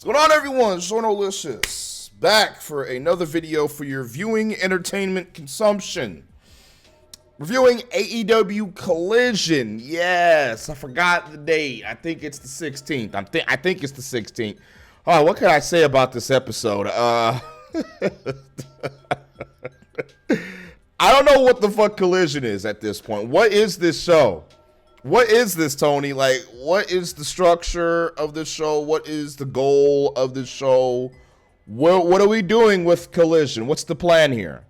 What's going on, everyone? Zornolicious back for another video for your viewing entertainment consumption. Reviewing AEW Collision. Yes, I forgot the date. I think it's the 16th. I think it's the 16th. All right, what can I say about this episode? I don't know what the fuck Collision is at this point. What is this show? What is this, Tony? Like, what is the structure of this show? What is the goal of this show? What are we doing with Collision? What's the plan here?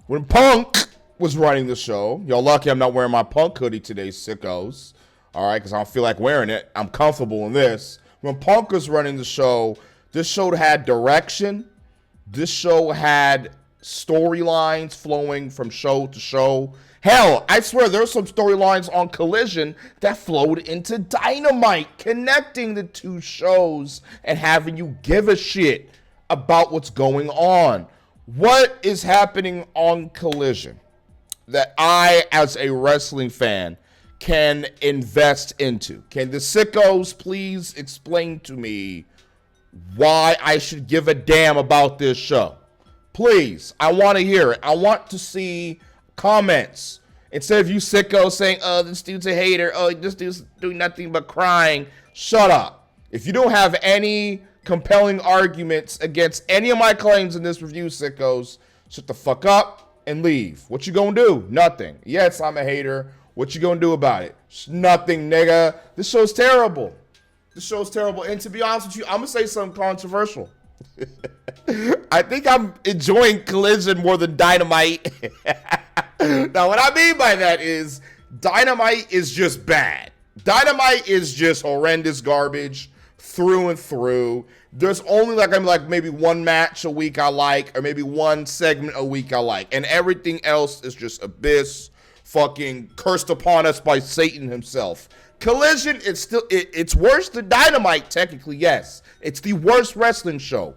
When Punk was running the show, y'all lucky I'm not wearing my Punk hoodie today, sickos. All right, because I don't feel like wearing it. I'm comfortable in this. When Punk was running the show, this show had direction. This show had storylines flowing from show to show. Hell, I swear there's some storylines on Collision that flowed into Dynamite, connecting the two shows and having you give a shit about what's going on. What is happening on Collision that I, as a wrestling fan, can invest into? Can the sickos please explain to me why I should give a damn about this show? Please, I want to hear it. I want to see comments. Instead of you sickos saying, oh, this dude's a hater. Oh, this dude's doing nothing but crying. Shut up. If you don't have any compelling arguments against any of my claims in this review, sickos, shut the fuck up and leave. What you gonna do? Nothing. Yes, I'm a hater. What you gonna do about it? Nothing, nigga. This show's terrible. This show's terrible. And to be honest with you, I'm gonna say something controversial. I think I'm enjoying Collision more than Dynamite. Now, what I mean by that is Dynamite is just bad. Dynamite is just horrendous garbage through and through. There's only maybe one match a week I like, or maybe one segment a week I like, and everything else is just abyss, fucking cursed upon us by Satan himself. Collision is still, it's worse than Dynamite, technically, yes. It's the worst wrestling show,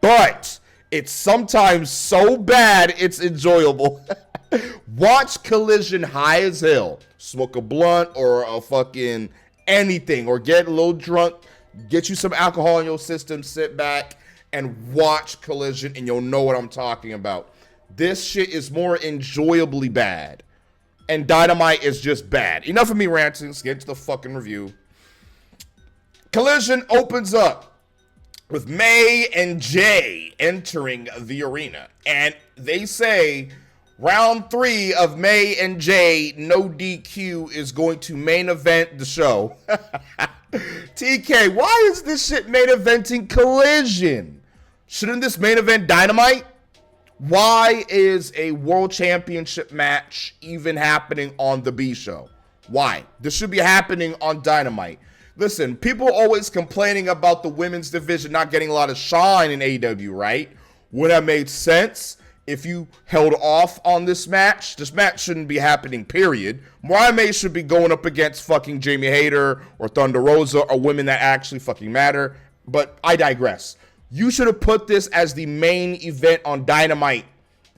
but it's sometimes so bad it's enjoyable. Watch Collision high as hell. Smoke a blunt or a fucking anything, or get a little drunk, get you some alcohol in your system, sit back and watch Collision and you'll know what I'm talking about. This shit is more enjoyably bad. And Dynamite is just bad. Enough of me ranting. Let's get to the fucking review. Collision opens up with May and Jay entering the arena. And they say round 3 of May and Jay, no DQ, is going to main event the show. TK, why is this shit main eventing Collision? Shouldn't this main event Dynamite? Why is a world championship match even happening on the B show? Why? This should be happening on Dynamite. Listen, people are always complaining about the women's division not getting a lot of shine in AEW, right? Would have made sense if you held off on this match. This match shouldn't be happening, period. Mariah May should be going up against fucking Jamie Hayter or Thunder Rosa or women that actually fucking matter. But I digress. You should have put this as the main event on Dynamite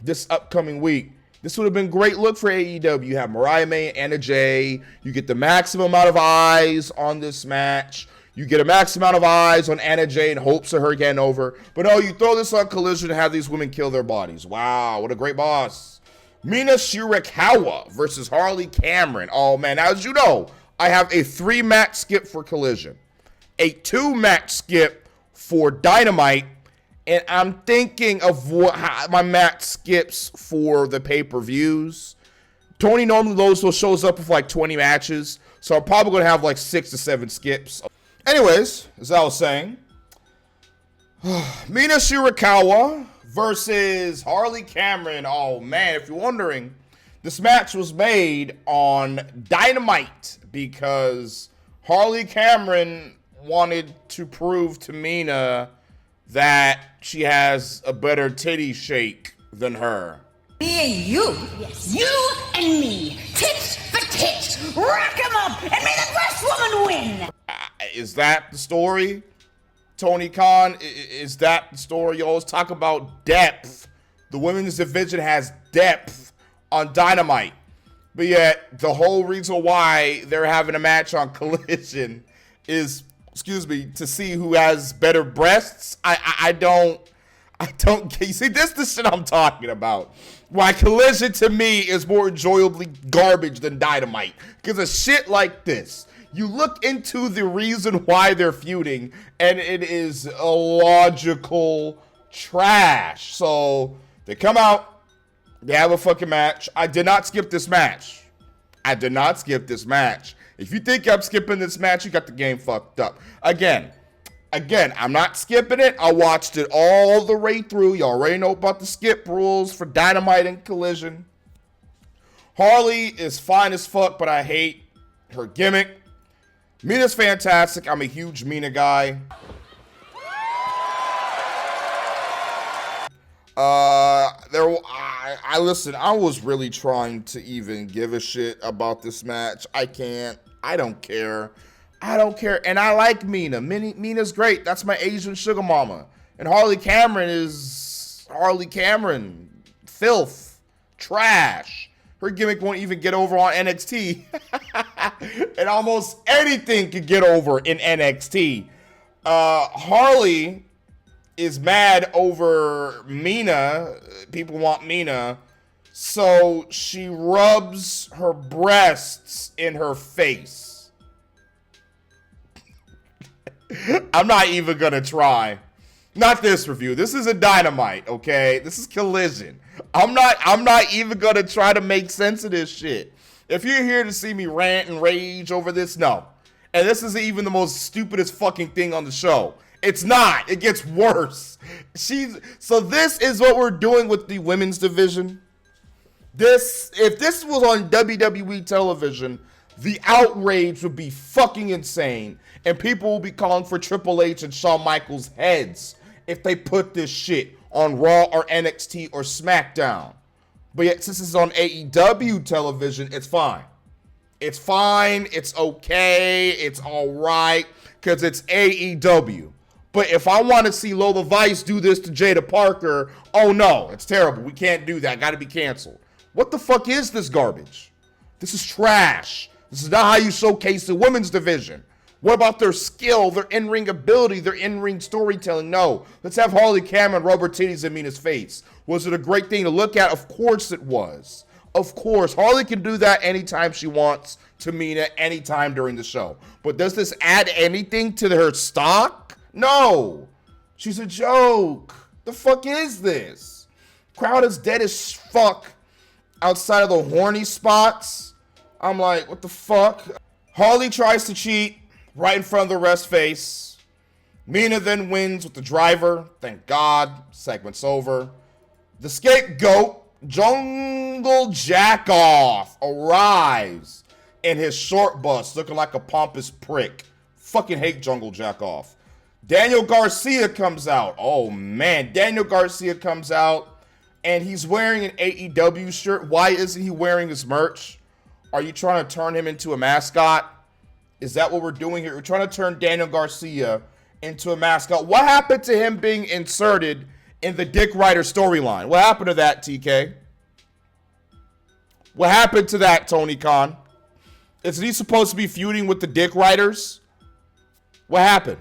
this upcoming week. This would have been a great look for AEW. You have Mariah May and Anna Jay. You get the maximum amount of eyes on this match. You get a max amount of eyes on Anna Jay in hopes of her getting over. But no, you throw this on Collision and have these women kill their bodies. Wow, what a great boss. Mina Shirakawa versus Harley Cameron. Oh, man, as you know, I have a 3-match skip for Collision, a 2-match skip for Dynamite, and I'm thinking of how my match skips for the pay-per-views. Tony normally shows up with like 20 matches, so I'm probably going to have like 6 to 7 skips. Anyways, as I was saying, Mina Shirakawa versus Harley Cameron. Oh man, if you're wondering, this match was made on Dynamite because Harley Cameron wanted to prove to Mina that she has a better titty shake than her. Me and you, yes, you and me, tits for tits, rock 'em up, and may the best woman win. Is that the story, Tony Khan? Is that the story? You always talk about depth. The women's division has depth on Dynamite, but yet the whole reason why they're having a match on Collision is excuse me, to see who has better breasts. I don't you see, this is the shit I'm talking about. Why Collision to me is more enjoyably garbage than Dynamite. Because of shit like this. You look into the reason why they're feuding, and it is illogical trash. So they come out, they have a fucking match. I did not skip this match. If you think I'm skipping this match, you got the game fucked up. Again, I'm not skipping it. I watched it all the way through. You already know about the skip rules for Dynamite and Collision. Harley is fine as fuck, but I hate her gimmick. Mina's fantastic. I'm a huge Mina guy. Listen, I was really trying to even give a shit about this match. I can't. I don't care. And I like Mina. Mina's great. That's my Asian sugar mama. And Harley Cameron is Harley Cameron. Filth. Trash. Her gimmick won't even get over on NXT. And almost anything could get over in NXT. Harley is mad over Mina. People want Mina. So she rubs her breasts in her face. I'm not even gonna try. Not this review. This is a Dynamite, okay? This is Collision. I'm not even gonna try to make sense of this shit. If you're here to see me rant and rage over this, no. And this isn't even the most stupidest fucking thing on the show. It's not. It gets worse. So this is what we're doing with the women's division. If this was on WWE television, the outrage would be fucking insane. And people will be calling for Triple H and Shawn Michaels' heads if they put this shit on Raw or NXT or SmackDown. But yet, since it's on AEW television, it's fine. It's fine. It's okay. It's all right. Because it's AEW. But if I want to see Lola Vice do this to Jada Parker, oh no, it's terrible. We can't do that. Got to be canceled. What the fuck is this garbage? This is trash. This is not how you showcase the women's division. What about their skill, their in-ring ability, their in-ring storytelling? No. Let's have Harley Cameron rub her titties in Mina's face. Was it a great thing to look at? Of course it was. Of course. Harley can do that anytime she wants to Mina, anytime during the show. But does this add anything to her stock? No. She's a joke. The fuck is this? Crowd is dead as fuck outside of the horny spots. I'm like, what the fuck? Harley tries to cheat right in front of the ref's face. Mina then wins with the driver. Thank God. Segment's over. The scapegoat, Jungle Jackoff, arrives in his short bus looking like a pompous prick. Fucking hate Jungle Jackoff. Daniel Garcia comes out. Oh man, Daniel Garcia comes out and he's wearing an AEW shirt. Why isn't he wearing his merch? Are you trying to turn him into a mascot? Is that what we're doing here? We're trying to turn Daniel Garcia into a mascot. What happened to him being inserted in the Dick Ryder storyline? What happened to that, TK? What happened to that, Tony Khan? Isn't he supposed to be feuding with the Dick Riders? What happened?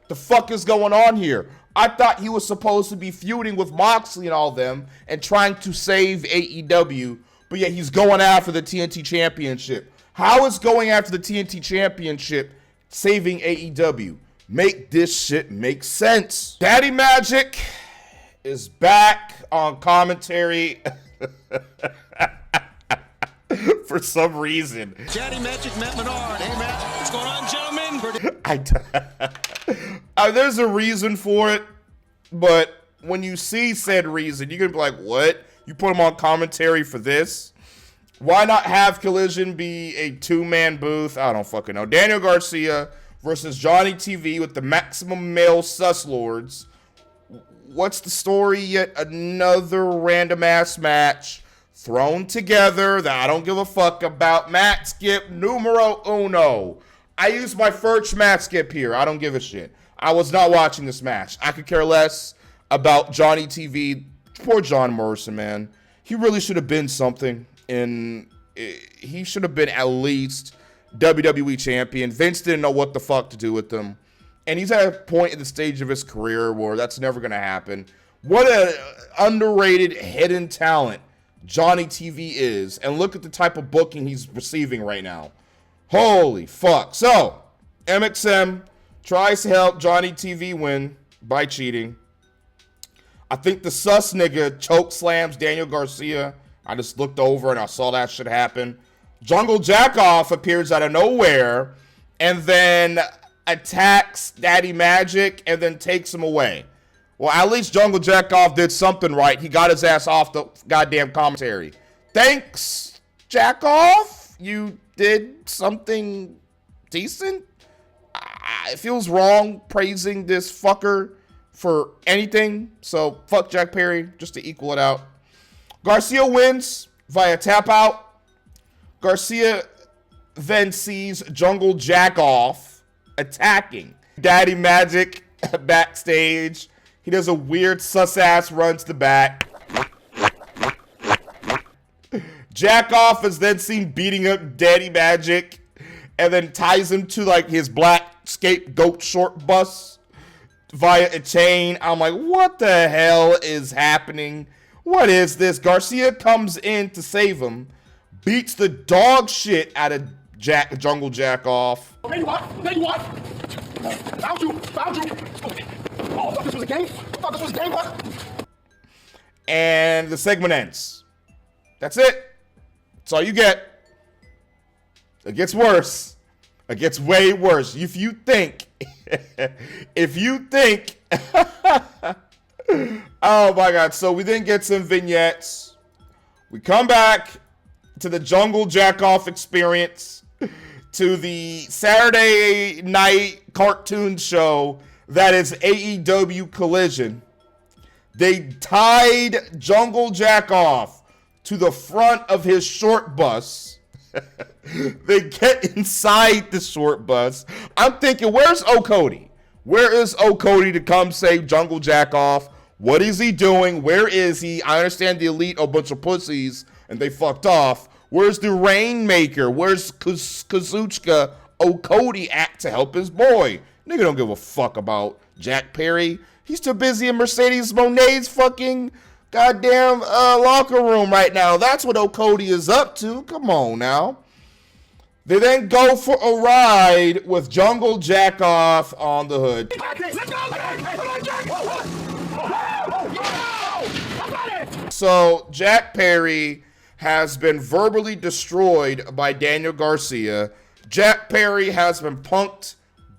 The fuck is going on here? I thought he was supposed to be feuding with Moxley and all them and trying to save AEW, but yet he's going after the TNT Championship. How is going after the TNT Championship saving AEW? Make this shit make sense. Daddy Magic is back on commentary for some reason. Daddy Magic, Matt Menard. Hey, Matt. What's going on, gentlemen? There's a reason for it, but when you see said reason, you're going to be like, what? You put him on commentary for this? Why not have Collision be a two-man booth? I don't fucking know. Daniel Garcia versus Johnny TV with the Maximum Male Sus Lords. What's the story? Yet another random-ass match thrown together that I don't give a fuck about. Matt Skip numero uno. I used my first Matt Skip here. I don't give a shit. I was not watching this match. I could care less about Johnny TV. Poor John Morrison, man. He really should have been something. And he should have been at least WWE champion. Vince didn't know what the fuck to do with him. And he's at a point in the stage of his career where that's never going to happen. What an underrated hidden talent Johnny TV is. And look at the type of booking he's receiving right now. Holy fuck. So, MXM tries to help Johnny TV win by cheating. I think the sus nigga choke slams Daniel Garcia. I just looked over and I saw that shit happen. Jungle Jackoff appears out of nowhere and then attacks Daddy Magic and then takes him away. Well, at least Jungle Jackoff did something right. He got his ass off the goddamn commentary. Thanks, Jackoff. You did something decent. It feels wrong praising this fucker for anything. So, fuck Jack Perry, just to equal it out. Garcia wins via tap out. Garcia then sees Jungle Jackoff attacking Daddy Magic backstage. He does a weird sus-ass run to the back. Jackoff is then seen beating up Daddy Magic and then ties him to like his black scapegoat short bus via a chain. I'm like, what the hell is happening? What is this? Garcia comes in to save him, beats the dog shit out of Jungle Jackoff. There you are! There you are! Found you! Found you! Oh, I thought this was a game? I thought this was a game, huh? And the segment ends. That's it. That's all you get. It gets worse. It gets way worse. If you think, oh my God. So we then get some vignettes. We come back to the Jungle Jackoff experience, to the Saturday night cartoon show that is AEW Collision. They tied Jungle Jackoff to the front of his short bus. They get inside the short bus. I'm thinking, where's O'Cody? Where is O'Cody to come save Jungle Jackoff? What is he doing? Where is he? I understand the Elite are a bunch of pussies and they fucked off. Where's the Rainmaker? Where's Kazuchika O'Cody at to help his boy? Nigga don't give a fuck about Jack Perry. He's too busy in Mercedes Monet's fucking goddamn locker room right now. That's what O'Cody is up to. Come on now. They then go for a ride with Jungle Jackoff on the hood. So Jack Perry has been verbally destroyed by Daniel Garcia. Jack Perry has been punked,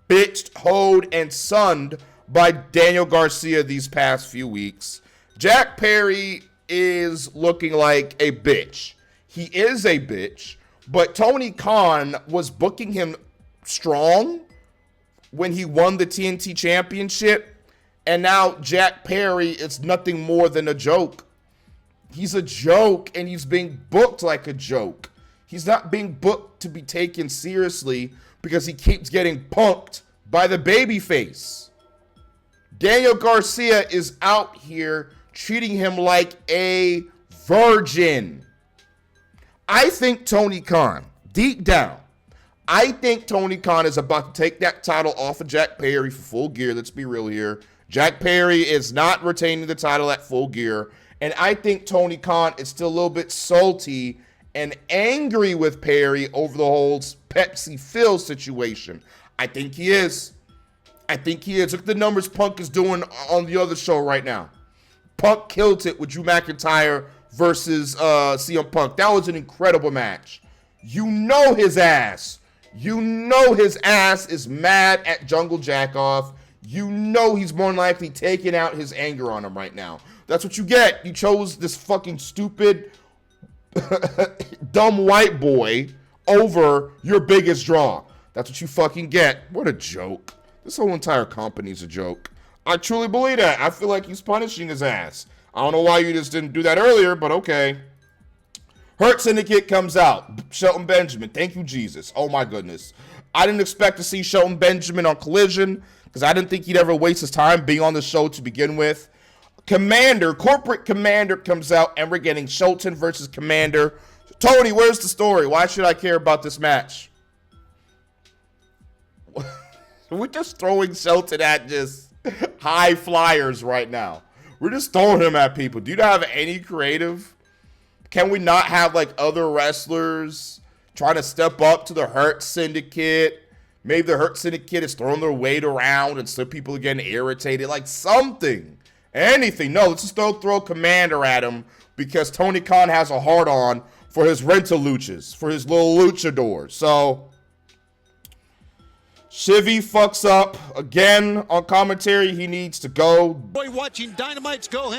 bitched, hoed, and sunned by Daniel Garcia these past few weeks. Jack Perry is looking like a bitch. He is a bitch, but Tony Khan was booking him strong when he won the TNT Championship, and now Jack Perry is nothing more than a joke. He's a joke, and he's being booked like a joke. He's not being booked to be taken seriously because he keeps getting punked by the babyface. Daniel Garcia is out here treating him like a virgin. I think Tony Khan, deep down, I think Tony Khan is about to take that title off of Jack Perry for Full Gear. Let's be real here. Jack Perry is not retaining the title at Full Gear. And I think Tony Khan is still a little bit salty and angry with Perry over the whole Pepsi Phil situation. I think he is. Look at the numbers Punk is doing on the other show right now. Punk killed it with Drew McIntyre versus CM Punk. That was an incredible match. You know his ass. You know his ass is mad at Jungle Jackoff. You know he's more than likely taking out his anger on him right now. That's what you get. You chose this fucking stupid, dumb white boy over your biggest draw. That's what you fucking get. What a joke. This whole entire company's a joke. I truly believe that. I feel like he's punishing his ass. I don't know why you just didn't do that earlier, but okay. Hurt Syndicate comes out. Shelton Benjamin. Thank you, Jesus. Oh, my goodness. I didn't expect to see Shelton Benjamin on Collision because I didn't think he'd ever waste his time being on the show to begin with. Corporate Commander comes out, and we're getting Shelton versus Commander. Tony, where's the story? Why should I care about this match? We're just throwing Shelton at just high flyers right now. We're just throwing him at people. Do you not have any creative? Can we not have like other wrestlers trying to step up to the Hurt Syndicate? Maybe the Hurt Syndicate is throwing their weight around and some people are getting irritated. Like something. Anything. No, let's just throw Commander at him because Tony Khan has a hard-on for his rental luchas, for his little luchadors. So Shivy fucks up again on commentary. He needs to go. Boy, watching Dynamite's go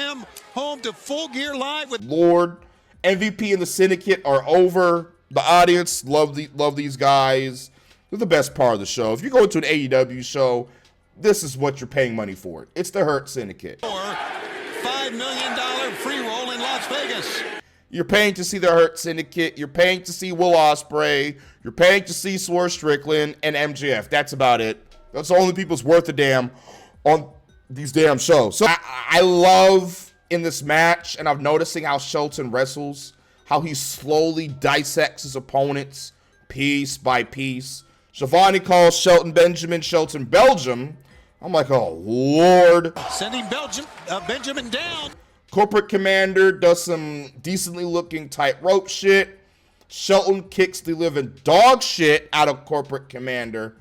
home to Full Gear Live with Lord. MVP and the Syndicate are over. The audience love these guys. They're the best part of the show. If you go to an AEW show, this is what you're paying money for. It's the Hurt Syndicate. $5 million free roll in Las Vegas. You're paying to see the Hurt Syndicate. You're paying to see Will Ospreay. You're paying to see Swerve Strickland and MJF. That's about it. That's the only people's worth a damn on these damn shows. So I love in this match, and I'm noticing how Shelton wrestles, how he slowly dissects his opponents piece by piece. Shivani calls Shelton Benjamin Shelton Belgium. I'm like, oh, Lord. Sending Benjamin down. Corporate Commander does some decently looking tightrope shit. Shelton kicks the living dog shit out of Corporate Commander.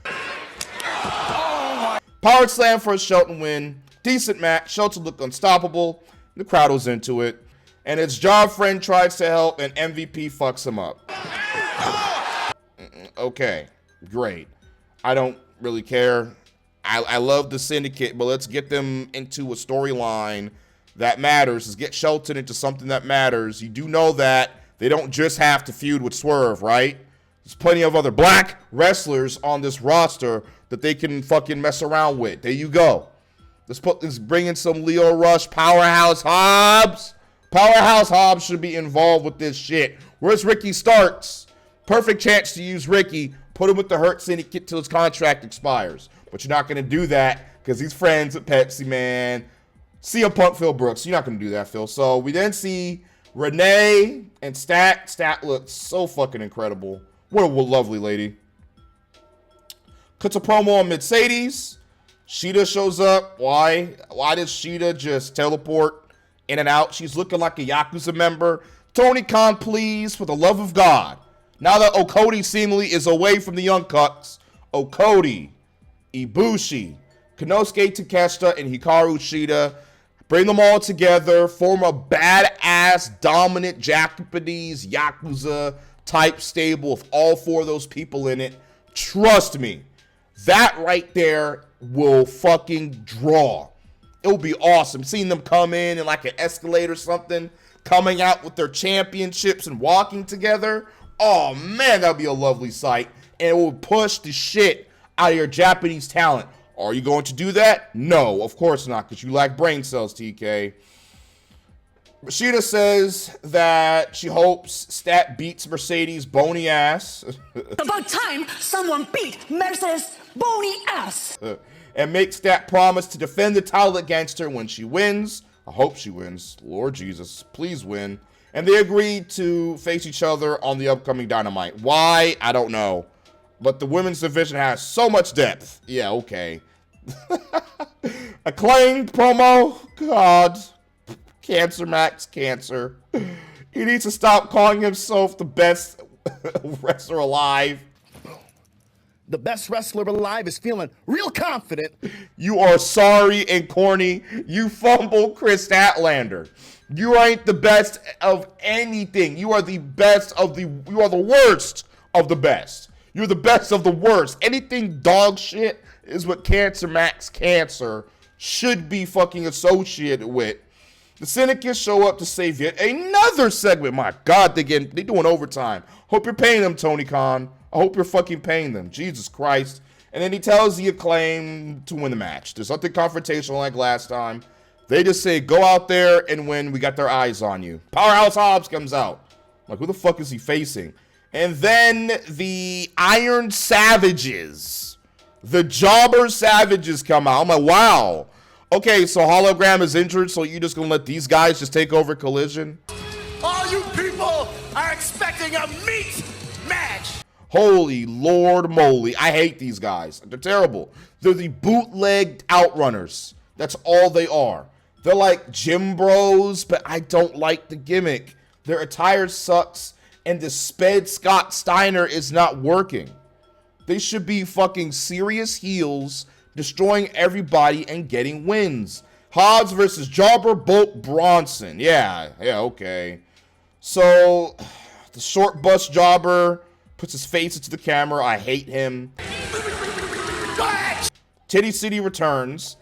Power slam for a Shelton win. Decent match. Shelton looked unstoppable. The crowd was into it. And his job friend tries to help and MVP fucks him up. Okay, great. I don't really care. I love the Syndicate, but let's get them into a storyline that matters. Let's get Shelton into something that matters. You do know that they don't just have to feud with Swerve, right? There's plenty of other black wrestlers on this roster that they can fucking mess around with. There you go. Let's bring in some Leo Rush, Powerhouse Hobbs. Powerhouse Hobbs should be involved with this shit. Where's Ricky Starks? Perfect chance to use Ricky. Put him with the Hurt Syndicate till his contract expires. But you're not going to do that because he's friends with Pepsi, man. CM Punk, Phil Brooks. You're not going to do that, Phil. So we then see Renee and Stat. Stat looks so fucking incredible. What a lovely lady. Cuts a promo on Mercedes. Sheeta shows up. Why? Why does Sheeta just teleport in and out? She's looking like a Yakuza member. Tony Khan, please, for the love of God. Now that Okodi seemingly is away from the Young Cucks, Okodi, Ibushi, Konosuke Takeshita, and Hikaru Shida, bring them all together, form a badass, dominant Japanese Yakuza type stable with all four of those people in it. Trust me, that right there will fucking draw. It will be awesome. Seeing them come in like an Escalade or something, coming out with their championships and walking together. Oh man, that'd be a lovely sight. And it will push the shit out of your Japanese talent. Are you going to do that? No, of course not, because you lack brain cells, TK. Rashida says that she hopes Stat beats Mercedes' bony ass. About time someone beat Mercedes' bony ass. And makes Stat promise to defend the title against her when she wins. I hope she wins. Lord Jesus, please win. And they agreed to face each other on the upcoming Dynamite. Why? I don't know. But the women's division has so much depth. Yeah, okay. Acclaimed promo. God. Cancer Max Cancer. He needs to stop calling himself the best wrestler alive. The best wrestler alive is feeling real confident. You are sorry and corny. You fumbled Chris Statlander. You ain't the best of anything. You are the best of the... You are the worst of the best. You're the best of the worst. Anything dog shit is what Cancer Max Cancer should be fucking associated with. The Syndicate show up to save yet another segment. My God, they doing overtime. Hope you're paying them, Tony Khan. I hope you're fucking paying them. Jesus Christ. And then he tells the Acclaimed to win the match. There's nothing confrontational like last time. They just say, go out there and win. We got their eyes on you. Powerhouse Hobbs comes out. I'm like, who the fuck is he facing? And then the Iron Savages, the Jobber Savages come out. I'm like, wow. Okay, so Hologram is injured, so you're just going to let these guys just take over Collision? All you people are expecting a meat match. Holy Lord moly. I hate these guys. They're terrible. They're the bootlegged outrunners. That's all they are. They're like gym bros, but I don't like the gimmick. Their attire sucks, and the sped Scott Steiner is not working. They should be fucking serious heels, destroying everybody and getting wins. Hobbs versus Jobber Bolt Bronson. Yeah, okay. So, the short bus Jobber puts his face into the camera. I hate him. Titty City returns.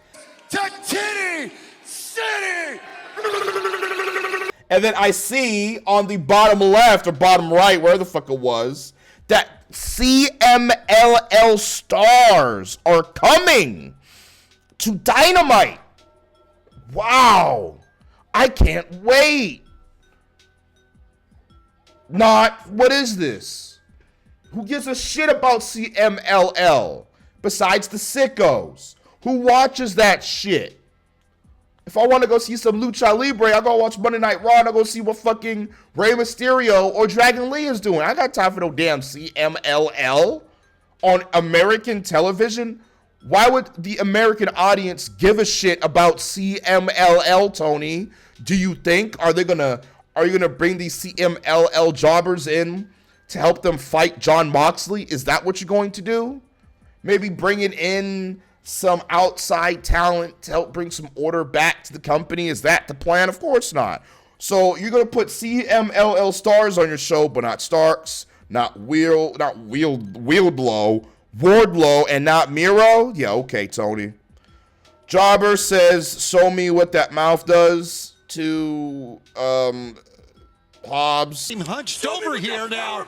To Titty City! And then I see on the bottom left or bottom right, where the fuck it was, that CMLL stars are coming to Dynamite. Wow. I can't wait. What is this? Who gives a shit about CMLL besides the sickos? Who watches that shit? If I want to go see some Lucha Libre, I'll go watch Monday Night Raw and I'll go see what fucking Rey Mysterio or Dragon Lee is doing. I got time for no damn CMLL on American television. Why would the American audience give a shit about CMLL, Tony? Do you think? Are you gonna bring these CMLL jobbers in to help them fight John Moxley? Is that what you're going to do? Maybe bringing in some outside talent to help bring some order back to the company? Is that the plan? Of course not. So you're gonna put CMLL stars on your show, but not Starks, not Wardlow, and not Miro? Yeah, okay, Tony. Jobber says, show me what that mouth does to Hobbs. I'm hunched over here now.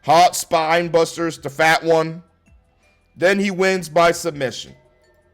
Hot spine busters, the fat one. Then he wins by submission.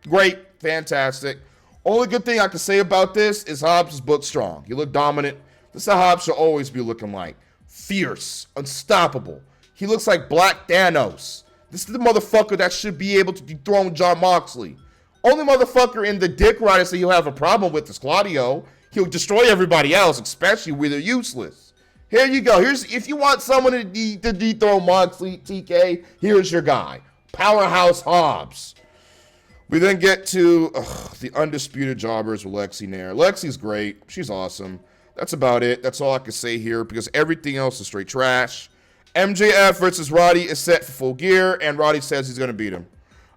Great, fantastic. Only good thing I can say about this is Hobbs is booked strong. He looked dominant. This is how Hobbs should always be looking like. Fierce, unstoppable. He looks like Black Thanos. This is the motherfucker that should be able to dethrone John Moxley. Only motherfucker in the dick rider that you'll have a problem with is Claudio. He'll destroy everybody else, especially when they're useless. Here you go. If you want someone to dethrone Moxley, TK, here's your guy. Powerhouse Hobbs. We then get to the undisputed jobbers with Lexi Nair. Lexi's great. She's awesome. That's about it. That's all I can say here because everything else is straight trash. MJF versus Roddy is set for Full Gear, and Roddy says he's going to beat him.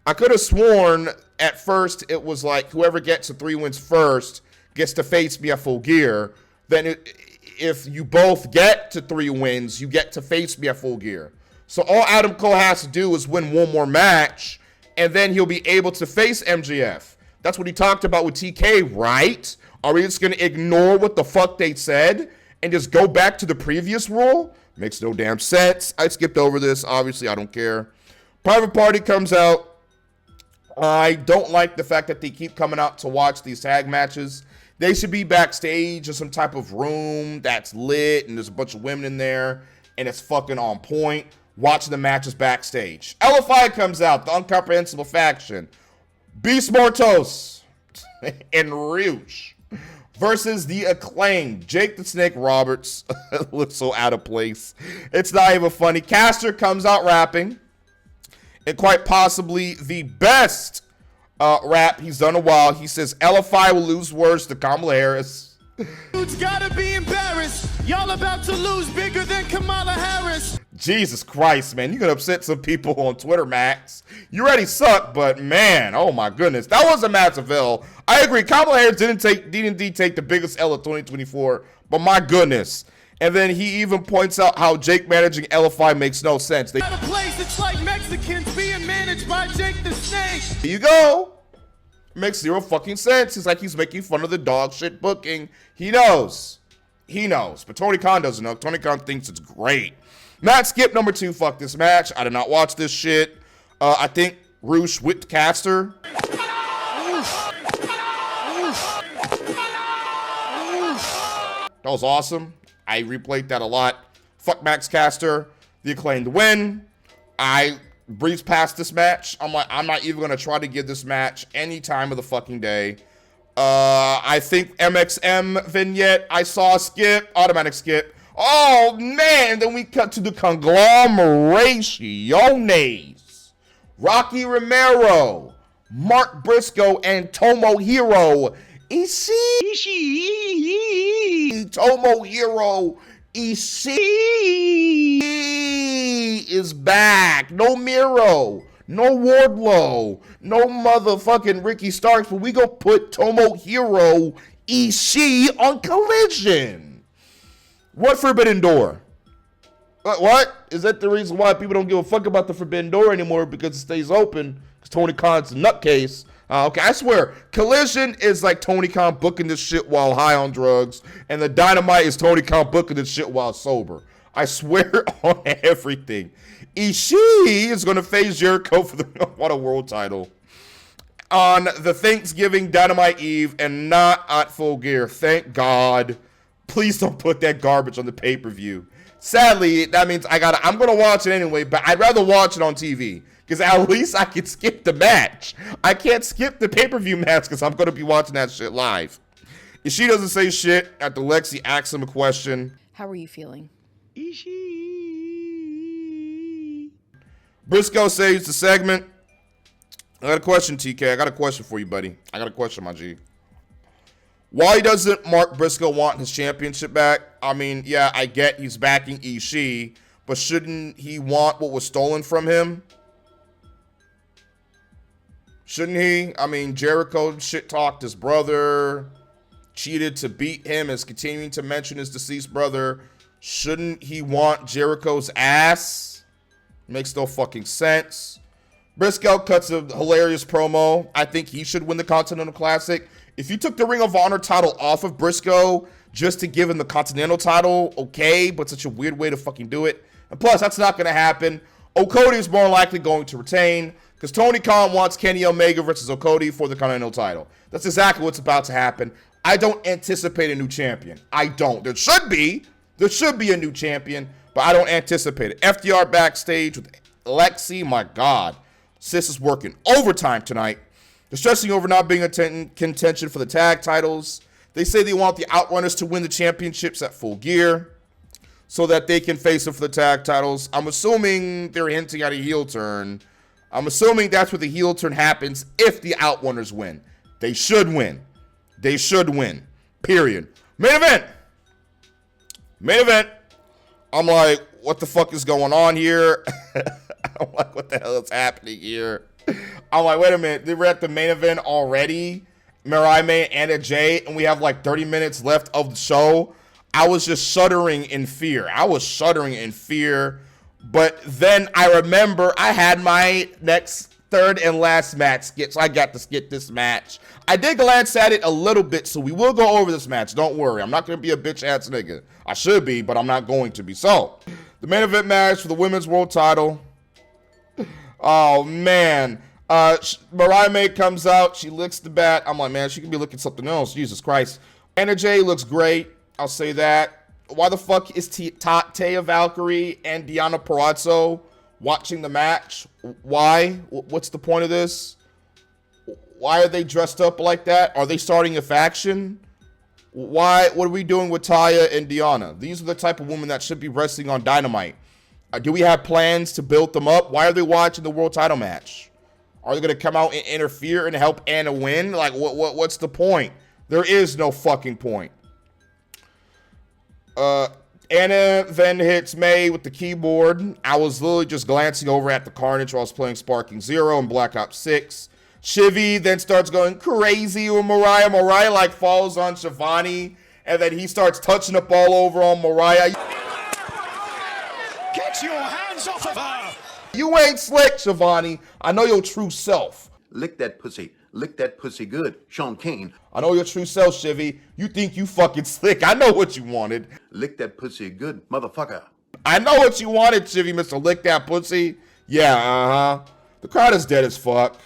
I could have sworn at first it was like whoever gets to 3 wins first gets to face me at Full Gear. Then if you both get to 3 wins, you get to face me at Full Gear. So all Adam Cole has to do is win one more match, and then he'll be able to face MJF. That's what he talked about with TK, right? Are we just going to ignore what the fuck they said and just go back to the previous rule? Makes no damn sense. I skipped over this. Obviously, I don't care. Private Party comes out. I don't like the fact that they keep coming out to watch these tag matches. They should be backstage in some type of room that's lit, and there's a bunch of women in there, and it's fucking on point. Watching the matches backstage. LFI comes out, the Incomprehensible Faction. Beast Mortos and Rouge versus the Acclaimed. Jake the Snake Roberts looks so out of place. It's not even funny. Caster comes out rapping, and quite possibly the best rap he's done in a while. He says LFI will lose words to Kamala Harris. Dude's gotta be embarrassed. Y'all about to lose bigger than Kamala Harris. Jesus Christ, man. You can upset some people on Twitter, Max. You already suck, but man, oh my goodness. That was a massive L. I agree. Kamala Harris didn't take the biggest L of 2024, but my goodness. And then he even points out how Jake managing LFI makes no sense. At a place it's like Mexicans being managed by Jake the Snake. Here you go. Makes zero fucking sense. He's like he's making fun of the dog shit booking. He knows. He knows. But Tony Khan doesn't know. Tony Khan thinks it's great. Matt Skip number 2. Fuck this match. I did not watch this shit. I think Roosh whipped Caster. That was awesome. I replayed that a lot. Fuck Max Caster. The Acclaimed win. I breezed past this match. I'm like, I'm not even going to try to give this match any time of the fucking day. I think MXM vignette, I saw a skip, automatic skip. Oh, man. Then we cut to the Conglomeration. Rocky Romero, Mark Briscoe, and Tomohiro Ishii. Tomohiro Ishii is back. No Miro, no Wardlow, no motherfucking Ricky Starks, but we gonna put Tomohiro Ishii on Collision. What Forbidden Door? What? Is that the reason why people don't give a fuck about the Forbidden Door anymore, because it stays open? Because Tony Khan's a nutcase. Okay, I swear, Collision is like Tony Khan booking this shit while high on drugs, and the Dynamite is Tony Khan booking this shit while sober. I swear on everything. Ishii is going to face Jericho for the Water World title on the Thanksgiving Dynamite Eve and not at Full Gear. Thank God. Please don't put that garbage on the pay-per-view. Sadly, that means I'm going to watch it anyway, but I'd rather watch it on TV. Because at least I can skip the match. I can't skip the pay-per-view match because I'm going to be watching that shit live. If she doesn't say shit after Lexi asks him a question. How are you feeling? Briscoe saves the segment. I got a question, TK. I got a question for you, buddy. I got a question, my G. Why doesn't Mark Briscoe want his championship back? I mean, yeah, I get he's backing Ishii, but shouldn't he want what was stolen from him? Shouldn't he? I mean, Jericho shit-talked his brother, cheated to beat him, is continuing to mention his deceased brother. Shouldn't he want Jericho's ass? Makes no fucking sense. Briscoe cuts a hilarious promo. I think he should win the Continental Classic. If you took the Ring of Honor title off of Briscoe just to give him the Continental title, okay, but such a weird way to fucking do it. And plus, that's not going to happen. Okodi is more likely going to retain because Tony Khan wants Kenny Omega versus Okodi for the Continental title. That's exactly what's about to happen. I don't anticipate a new champion. I don't. There should be a new champion, but I don't anticipate it. FDR backstage with Lexi. My God. Sis is working overtime tonight. They're stressing over not being in contention for the tag titles. They say they want the Outrunners to win the championships at Full Gear so that they can face them for the tag titles. I'm assuming they're hinting at a heel turn. I'm assuming that's where the heel turn happens if the Outrunners win. They should win. They should win. Period. Main event. I'm like, what the fuck is going on here? I'm like, what the hell is happening here? I'm like, wait a minute. We're at the main event already. Mariah May and Anna Jay, and we have like 30 minutes left of the show. I was just shuddering in fear. But then I remember I had my next third and last match skit, so I got to skip this match. I did glance at it a little bit, so we will go over this match. Don't worry. I'm not going to be a bitch-ass nigga. I should be, but I'm not going to be. So, the main event match for the Women's World title. Oh, man. Mariah May comes out. She licks the bat. I'm like, man, she could be looking something else. Jesus Christ. Anna Jay looks great. I'll say that. Why the fuck is Taya Valkyrie and Deonna Purrazzo watching the match? Why? What's the point of this? Why are they dressed up like that? Are they starting a faction? Why? What are we doing with Taya and Deonna? These are the type of women that should be wrestling on Dynamite. Do we have plans to build them up? Why are they watching the world title match? Are they going to come out and interfere and help Anna win? Like, what's the point? There is no fucking point. Anna then hits May with the keyboard. I was literally just glancing over at the Carnage while I was playing Sparking Zero and Black Ops 6. Shivy then starts going crazy with Mariah. Mariah like falls on Shivani, and then he starts touching the ball over on Mariah. Get your hands off of her! You ain't slick, Shivani. I know your true self. Lick that pussy. Lick that pussy good. Sean Kane. I know your true self, Shivy. You think you fucking slick. I know what you wanted. Lick that pussy good, motherfucker. I know what you wanted, Shivy, Mr. Lick That Pussy. Yeah, uh-huh. The crowd is dead as fuck.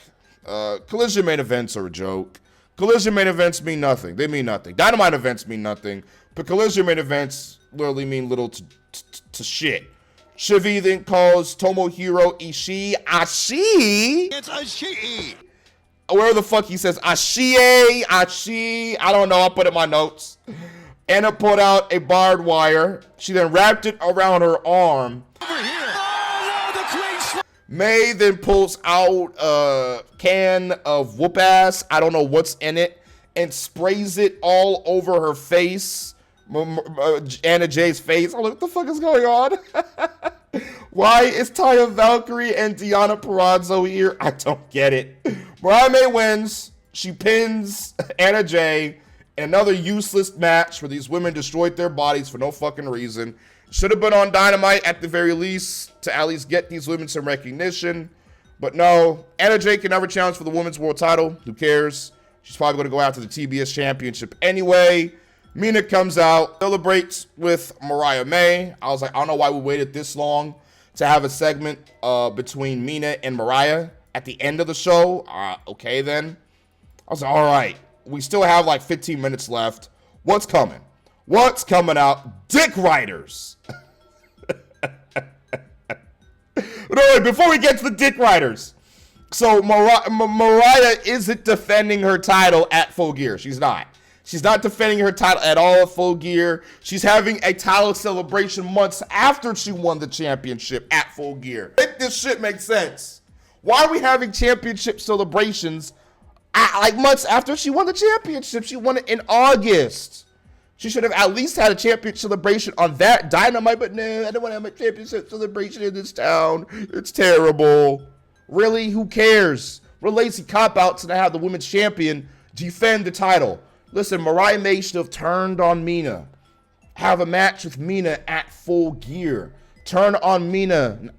Collision main events are a joke. Collision main events mean nothing. They mean nothing. Dynamite events mean nothing. But Collision main events literally mean little to shit. Shivy then calls Tomohiro Ishii Ashi. It's a she. Where the fuck he says Ashie, I don't know. I'll put it in my notes. Anna pulled out a barbed wire. She then wrapped it around her arm. May then pulls out a can of whoop ass. I don't know what's in it. And sprays it all over her face. Anna Jay's face. I'm like, what the fuck is going on? Why is Taya Valkyrie and Deonna Purrazzo here? I don't get it. Mariah May wins. She pins Anna Jay in another useless match where these women destroyed their bodies for no fucking reason. Should have been on Dynamite at the very least to at least get these women some recognition. But no, Anna Jay can never challenge for the women's world title. Who cares? She's probably going to go after the TBS championship anyway. Mina comes out, celebrates with Mariah May. I was like, I don't know why we waited this long to have a segment between Mina and Mariah at the end of the show. Okay, then. I was like, all right. We still have like 15 minutes left. What's coming? What's coming out? Dick Riders. No, wait, before we get to the Dick Riders. So Mariah isn't defending her title at Full Gear. She's not. She's not defending her title at all at Full Gear. She's having a title celebration months after she won the championship at Full Gear. Make this shit make sense. Why are we having championship celebrations like months after she won the championship? She won it in August. She should have at least had a championship celebration on that Dynamite, but no, I don't want to have a championship celebration in this town. It's terrible. Really? Who cares? We're lazy cop-outs and I have the women's champion defend the title. Listen, Mariah May should have turned on Mina. Have a match with Mina at Full Gear. Turn on Mina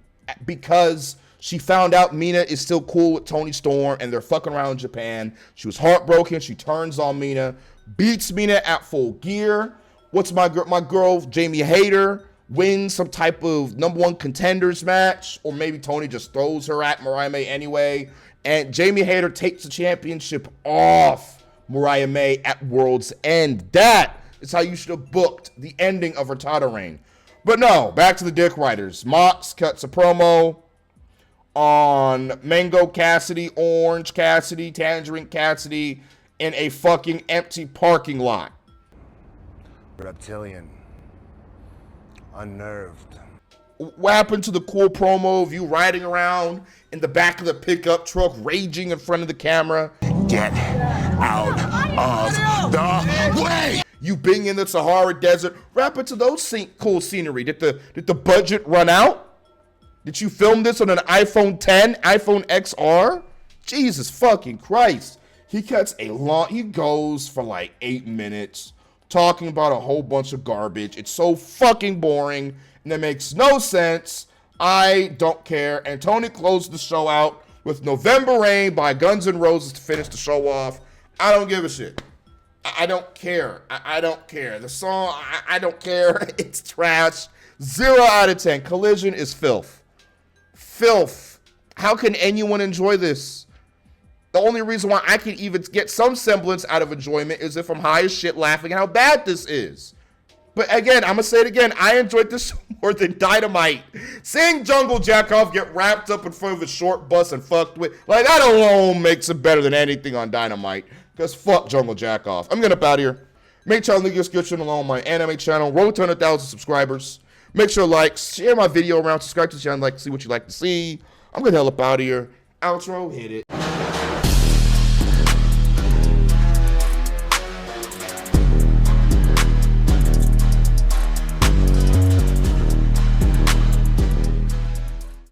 because she found out Mina is still cool with Toni Storm and they're fucking around in Japan. She was heartbroken. She turns on Mina. Beats Mina at Full Gear. What's my girl Jamie Hayter wins some type of #1 contenders match, or maybe Tony just throws her at Mariah May anyway, and Jamie Hayter takes the championship off Mariah May at World's End. That is how you should have booked the ending of her title reign. But no, back to the Dick Riders. Mox cuts a promo on Mango Cassidy, Orange Cassidy, Tangerine Cassidy in a fucking empty parking lot. Reptilian. Unnerved. What happened to the cool promo of you riding around in the back of the pickup truck, raging in front of the camera? Get out of the way! You being in the Sahara Desert. What happened to those cool scenery? Did the budget run out? Did you film this on an iPhone 10, iPhone XR? Jesus fucking Christ. He goes for like 8 minutes talking about a whole bunch of garbage. It's so fucking boring and it makes no sense. I don't care. And Tony closed the show out with November Rain by Guns N' Roses to finish the show off. I don't give a shit. I don't care. I don't care. The song, I don't care. It's trash. 0 out of 10. Collision is filth. Filth. How can anyone enjoy this? The only reason why I can even get some semblance out of enjoyment is if I'm high as shit laughing at how bad this is. But again, I'm going to say it again. I enjoyed this more than Dynamite. Seeing Jungle Jackoff get wrapped up in front of a short bus and fucked with, like, that alone makes it better than anything on Dynamite. Because fuck Jungle Jackoff. I'm getting up out of here. Make sure to link your description along my anime channel. Road to 100,000 subscribers. Make sure to like, share my video around, subscribe to the channel, like to see what you like to see. I'm going to hell up out of here. Outro, hit it.